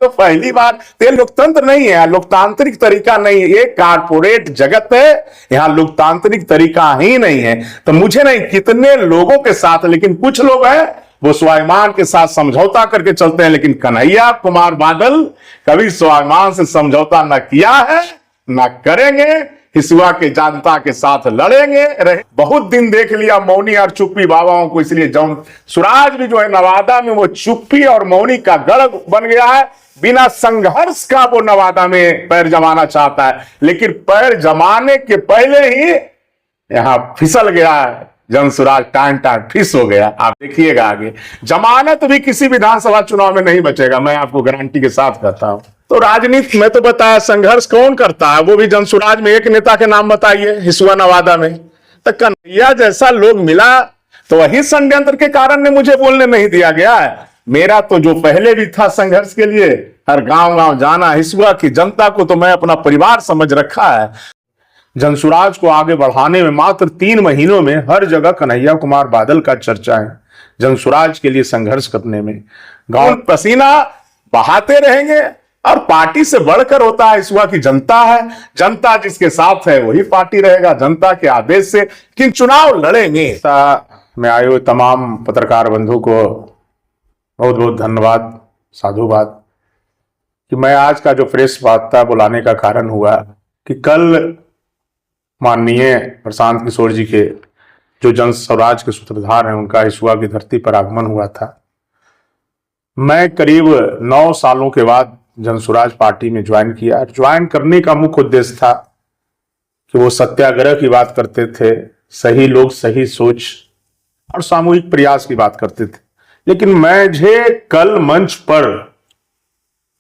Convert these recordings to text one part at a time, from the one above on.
तो पहली बार तो ये लोकतंत्र नहीं है, लोकतांत्रिक तरीका नहीं है, ये कारपोरेट जगत है, यहाँ लोकतांत्रिक तरीका ही नहीं है। तो मुझे नहीं, कितने लोगों के साथ, लेकिन कुछ लोग हैं वो स्वाभिमान के साथ समझौता करके चलते हैं, लेकिन कन्हैया कुमार बादल कभी स्वाभिमान से समझौता न किया है न करेंगे। हिसुआ के जनता के साथ लड़ेंगे रहे। बहुत दिन देख लिया मौनी और चुप्पी बाबाओं को, इसलिए जंसुराज भी जो है नवादा में वो चुप्पी और मौनी का गढ़ बन गया है। बिना संघर्ष का वो नवादा में पैर जमाना चाहता है, लेकिन पैर जमाने के पहले ही यहां फिसल गया है जंसुराज, टान फिस हो गया। आप देखिएगा आगे जमानत भी किसी विधानसभा चुनाव में नहीं बचेगा, मैं आपको गारंटी के साथ कहता हूं। तो राजनीति में तो बताया संघर्ष कौन करता है, वो भी जंसुराज में एक नेता के नाम बताइए हिसुआ नवादा में। तो कन्हैया जैसा लोग मिला तो वही षड्यंत्र के कारण ने मुझे बोलने नहीं दिया गया है। मेरा तो जो पहले भी था संघर्ष के लिए, हर गांव गांव जाना, हिसुआ की जनता को तो मैं अपना परिवार समझ रखा है। जंसुराज को आगे बढ़ाने में मात्र 3 महीनों में हर जगह कन्हैया कुमार बादल का चर्चा है। जंसुराज के लिए संघर्ष करने में गांव पसीना बहाते रहेंगे, और पार्टी से बढ़कर होता है हिसुआ की जनता है। जनता जिसके साथ है वही पार्टी रहेगा, जनता के आदेश से। किन चुनाव लड़ेंगे। मैं आए हुए तमाम पत्रकार बंधु को बहुत बहुत धन्यवाद, साधुवाद कि मैं आज का जो प्रेस वार्ता बुलाने का कारण हुआ कि कल माननीय प्रशांत किशोर जी के जो जनस्वराज के सूत्रधार हैं उनका हिसुआ की धरती पर आगमन हुआ था। मैं करीब 9 सालों के बाद जनस्वराज पार्टी में ज्वाइन किया। ज्वाइन करने का मुख्य उद्देश्य था कि वो सत्याग्रह की बात करते थे, सही लोग सही सोच और सामूहिक प्रयास की बात करते थे। लेकिन मुझे कल मंच पर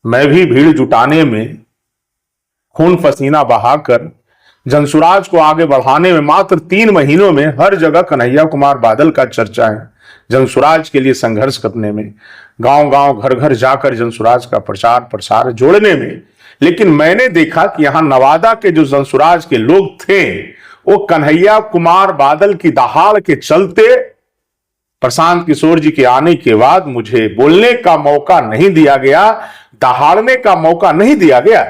मैं भी भीड़ जुटाने में, खून पसीना बहाकर जनसुराज को आगे बढ़ाने में मात्र 3 महीनों में हर जगह कन्हैया कुमार बादल का चर्चा है। जनसुराज के लिए संघर्ष करने में, गांव गांव घर घर जाकर जनसुराज का प्रचार प्रसार जोड़ने में। लेकिन मैंने देखा कि यहां नवादा के जो जनसुराज के लोग थे वो कन्हैया कुमार बादल की दहाड़ के चलते प्रशांत किशोर जी के आने के बाद मुझे बोलने का मौका नहीं दिया गया, दहाड़ने का मौका नहीं दिया गया।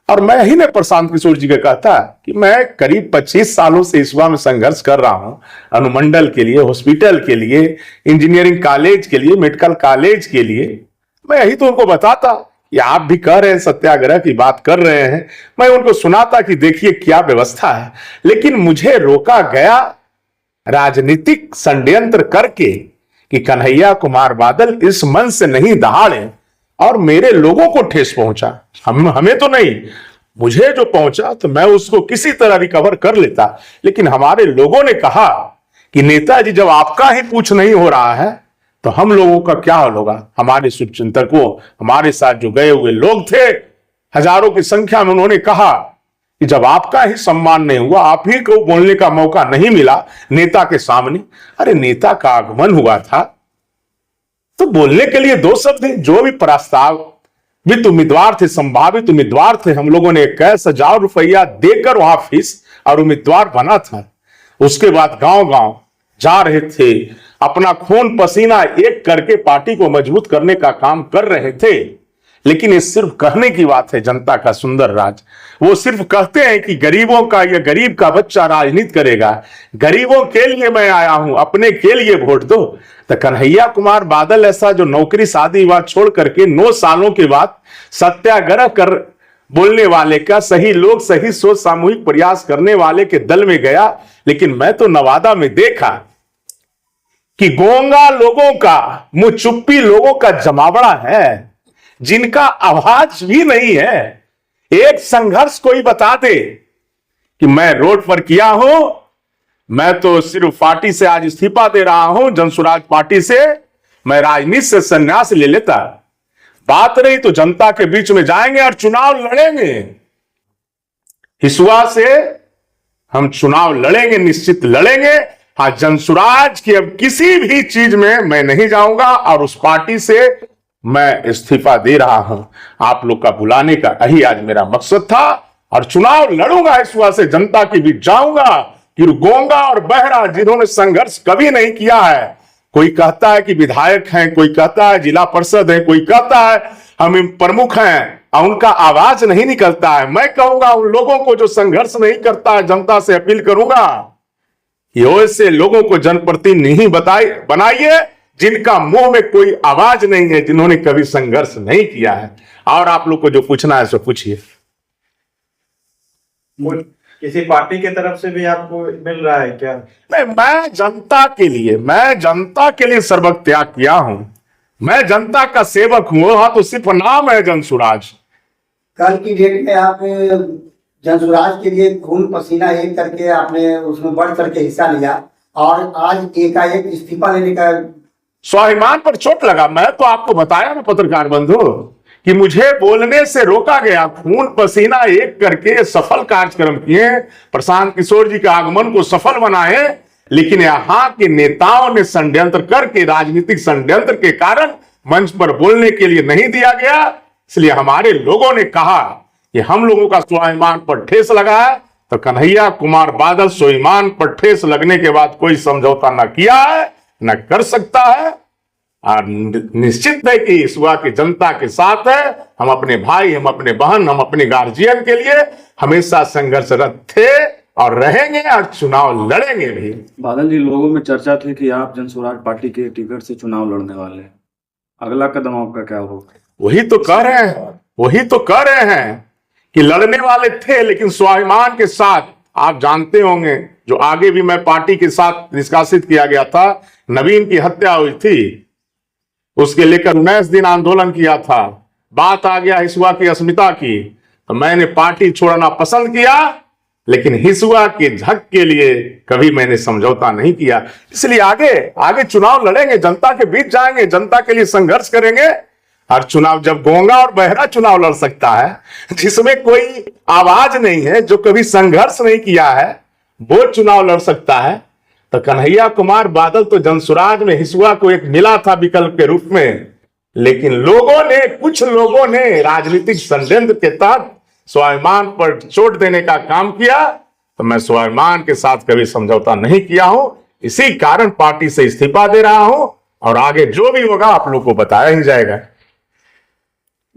और मैं ही ने प्रशांत किशोर जी का कहता कि मैं करीब 25 सालों से हिसुआ में संघर्ष कर रहा हूं, अनुमंडल के लिए, हॉस्पिटल के लिए, इंजीनियरिंग कॉलेज के लिए, मेडिकल कॉलेज के लिए। मैं यही तो उनको बताता कि आप भी कह रहे हैं सत्याग्रह की बात कर रहे हैं, मैं उनको सुनाता कि देखिए क्या व्यवस्था है। लेकिन मुझे रोका गया राजनीतिक षड्यंत्र करके कि कन्हैया कुमार बादल इस मंच से नहीं दहाड़े, और मेरे लोगों को ठेस पहुंचा। हमें तो नहीं, मुझे जो पहुंचा तो मैं उसको किसी तरह रिकवर कर लेता। लेकिन हमारे लोगों ने कहा कि नेताजी जब आपका ही कुछ नहीं हो रहा है तो हम लोगों का क्या हाल होगा। हमारे शुभचिंतकों, हमारे साथ जो गए हुए लोग थे हजारों की संख्या में, उन्होंने कहा कि जब आपका ही सम्मान नहीं हुआ, आप ही को बोलने का मौका नहीं मिला नेता के सामने। अरे नेता का आगमन हुआ था तो बोलने के लिए 2 शब्द हैं। जो भी प्रस्तावित उम्मीदवार थे, संभावित उम्मीदवार थे, हम लोगों ने 21,000 रुपया देकर वहां फीस और उम्मीदवार बना था। उसके बाद गांव गांव जा रहे थे, अपना खून पसीना एक करके पार्टी को मजबूत करने का काम कर रहे थे। लेकिन ये सिर्फ कहने की बात है, जनता का सुंदर राज। वो सिर्फ कहते हैं कि गरीबों का, या गरीब का बच्चा राजनीति करेगा, गरीबों के लिए मैं आया हूं, अपने के लिए वोट दो। तो कन्हैया कुमार बादल ऐसा जो नौकरी शादी विवाह छोड़ करके 9 सालों के बाद सत्याग्रह कर बोलने वाले का, सही लोग सही सोच सामूहिक प्रयास करने वाले के दल में गया। लेकिन मैं तो नवादा में देखा कि गोंगा लोगों का, मुंह चुप्पी लोगों का जमावड़ा है, जिनका आवाज भी नहीं है। एक संघर्ष कोई बता दे कि मैं रोड पर किया हूं, मैं तो सिर्फ पार्टी से आज इस्तीफा दे रहा हूं, जनसुराज पार्टी से, मैं राजनीति से संन्यास ले लेता। बात रही तो जनता के बीच में जाएंगे और चुनाव लड़ेंगे। हिसुआ से हम चुनाव लड़ेंगे, निश्चित लड़ेंगे। हाँ, जनसुराज की अब किसी भी चीज में मैं नहीं जाऊंगा और उस पार्टी से मैं इस्तीफा दे रहा हूं। आप लोग का बुलाने का यही आज मेरा मकसद था, और चुनाव लड़ूंगा हिसुआ से, जनता के बीच जाऊंगा। फिर गोंगा और बहरा जिन्होंने संघर्ष कभी नहीं किया है, कोई कहता है कि विधायक हैं, कोई कहता है जिला परिषद है, कोई कहता है हम प्रमुख हैं और उनका आवाज नहीं निकलता है। मैं कहूंगा उन लोगों को जो संघर्ष नहीं करता है, जनता से अपील करूंगा कि ऐसे लोगों को जनप्रतिनिधि बनाइए जिनका मुंह में कोई आवाज नहीं है, जिन्होंने कभी संघर्ष नहीं किया है। और आप लोग को जो पूछना है सो पूछिए। किसी पार्टी की तरफ से भी आपको मिल रहा है क्या? नहीं, मैं जनता के लिए सर्वक त्याग किया हूं। मैं जनता का सेवक हूं। हाँ, तो सिर्फ नाम है जनसुराज। कल की डेट में आप जनसुराज के लिए खून पसीना एक करके आपने उसमें बढ़ चढ़ के हिस्सा लिया और आज एकाएक इस्तीफा लेने का स्वाभिमान पर चोट लगा। मैं तो आपको बताया ना पत्रकार बंधु कि मुझे बोलने से रोका गया। खून पसीना एक करके सफल कार्यक्रम किए, प्रशांत किशोर जी के आगमन को सफल बनाए, लेकिन यहाँ के नेताओं ने षड्यंत्र करके, राजनीतिक षड्यंत्र के कारण मंच पर बोलने के लिए नहीं दिया गया। इसलिए हमारे लोगों ने कहा कि हम लोगों का स्वाभिमान पर ठेस लगा है, तो कन्हैया कुमार बादल स्वाभिमान पर ठेस लगने के बाद कोई समझौता न किया है, न कर सकता है। और निश्चित है कि ईश्वर की जनता के साथ है। हम अपने भाई, हम अपने बहन, हम अपने गार्जियन के लिए हमेशा संघर्षरत थे और रहेंगे और चुनाव लड़ेंगे भी। बादल जी, लोगों में चर्चा थी कि आप जनसुराज पार्टी के टिकट से चुनाव लड़ने वाले हैं। अगला कदम आपका क्या होगा? वही तो कह रहे हैं कि लड़ने वाले थे, लेकिन स्वाभिमान के साथ। आप जानते होंगे, जो आगे भी मैं पार्टी के साथ निष्कासित किया गया था, नवीन की हत्या हुई थी, उसके लेकर 19 दिन आंदोलन किया था। बात आ गया हिसुआ की अस्मिता की, तो मैंने पार्टी छोड़ना पसंद किया, लेकिन हिसुआ के हक के लिए कभी मैंने समझौता नहीं किया। इसलिए आगे चुनाव लड़ेंगे, जनता के बीच जाएंगे, जनता के लिए संघर्ष करेंगे। और चुनाव जब गूंगा और बहरा चुनाव लड़ सकता है, जिसमें कोई आवाज नहीं है, जो कभी संघर्ष नहीं किया है, वो चुनाव लड़ सकता है, तो कन्हैया कुमार बादल तो जनसुराज में हिसुआ को एक मिला था विकल्प के रूप में। लेकिन कुछ लोगों ने राजनीतिक षड्यंत्र के तहत स्वाभिमान पर चोट देने का काम किया, तो मैं स्वाभिमान के साथ कभी समझौता नहीं किया हूं। इसी कारण पार्टी से इस्तीफा दे रहा हूं और आगे जो भी होगा आप लोग को बताया ही जाएगा।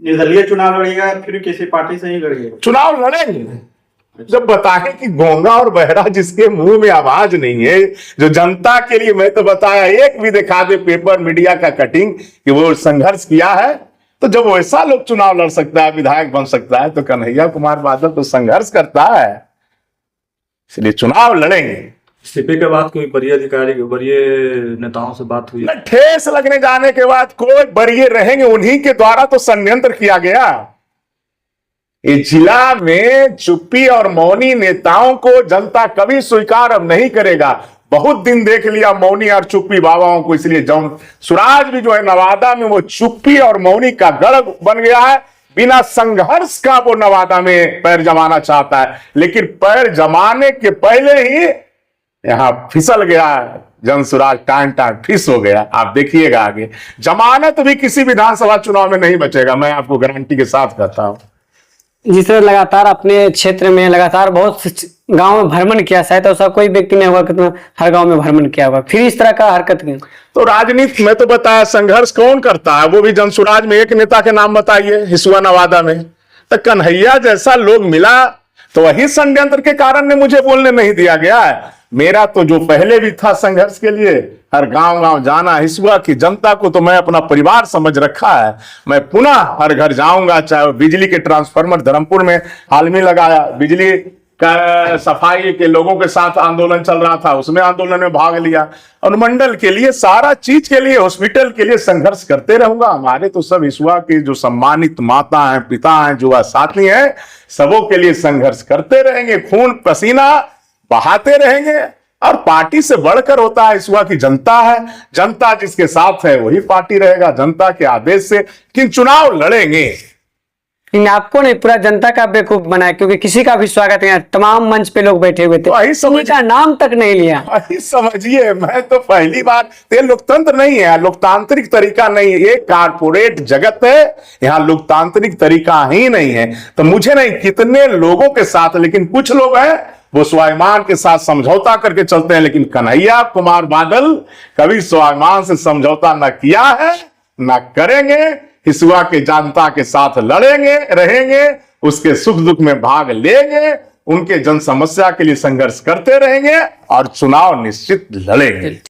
निर्दलीय चुनाव लड़ेगा, फिर किसी पार्टी से ही लड़ेगा? चुनाव लड़ेंगे जब बताएं कि गूंगा और बहरा जिसके मुंह में आवाज नहीं है, जो जनता के लिए, मैं तो बताया, एक भी दिखा दे पेपर मीडिया का कटिंग कि वो संघर्ष किया है, तो जब वैसा लोग चुनाव लड़ सकता है, विधायक बन सकता है, तो कन्हैया कुमार बादल तो संघर्ष करता है। इसलिए चुनाव लड़ेंगे। इस्तीफे के बाद कोई वरीय नेताओं से बात हुई? ठेस लगने जाने के बाद कोई वरीय रहेंगे, उन्हीं के द्वारा तो षड्यंत्र किया गया। इस जिला में चुप्पी और मौनी नेताओं को जनता कभी स्वीकार अब नहीं करेगा। बहुत दिन देख लिया मौनी और चुप्पी बाबाओं को, इसलिए सुराज भी जो है नवादा में वो चुप्पी और मौनी का गढ़ बन गया है। बिना संघर्ष का वो नवादा में पैर जमाना चाहता है, लेकिन पैर जमाने के पहले ही यहां फिसल गया जनसुराज, टाइम फिस हो गया। आप देखिएगा आगे जमानत भी किसी विधानसभा चुनाव में नहीं बचेगा, मैं आपको गारंटी के साथ कहता हूं। जिस तरह लगातार अपने क्षेत्र में लगातार बहुत गांव में भ्रमण किया, शायद ऐसा कोई व्यक्ति नहीं होगा कि हर गांव में भ्रमण किया होगा, फिर इस तरह का हरकत क्यों? तो राजनीति में तो बताया संघर्ष कौन करता है, वो भी जनसुराज में एक नेता के नाम बताइए, हिसुआ नवादा में। तो कन्हैया जैसा लोग मिला, तो वही षड्यंत्र के कारण ने मुझे बोलने नहीं दिया गया है। मेरा तो जो पहले भी था संघर्ष के लिए, हर गांव गांव जाना, हिसुआ की जनता को तो मैं अपना परिवार समझ रखा है। मैं पुनः हर घर जाऊंगा, चाहे बिजली के ट्रांसफार्मर धर्मपुर में हाल में लगाया, बिजली का सफाई के लोगों के साथ आंदोलन चल रहा था, उसमें आंदोलन में भाग लिया। अनुमंडल के लिए, सारा चीज के लिए, हॉस्पिटल के लिए संघर्ष करते रहूंगा। हमारे तो सब हिसुआ की जो सम्मानित माता हैं, पिता हैं, जो साथी हैं, सबों के लिए संघर्ष करते रहेंगे, खून पसीना बहाते रहेंगे। और पार्टी से बढ़कर होता है हिसुआ की जनता है। जनता जिसके साथ है वही पार्टी रहेगा, जनता के आदेश से। लेकिन चुनाव लड़ेंगे। आपको नहीं, पूरा जनता का बेवकूफ बनाया, क्योंकि किसी का भी स्वागत है, तमाम मंच पे लोग बैठे हुए थे, वही समझा, नाम तक नहीं लिया। वही समझिए, मैं तो पहली बार, ये लोकतंत्र नहीं है, लोकतांत्रिक तरीका नहीं है, ये कारपोरेट जगत है, यहाँ लोकतांत्रिक तरीका ही नहीं है। तो मुझे नहीं, कितने लोगों के साथ, लेकिन कुछ लोग हैं वो स्वाभिमान के साथ समझौता करके चलते हैं, लेकिन कन्हैया कुमार बादल कभी स्वाभिमान से समझौता न किया है न करेंगे। हिसुआ के जनता के साथ लड़ेंगे, रहेंगे, उसके सुख दुख में भाग लेंगे, उनके जन समस्या के लिए संघर्ष करते रहेंगे और चुनाव निश्चित लड़ेंगे।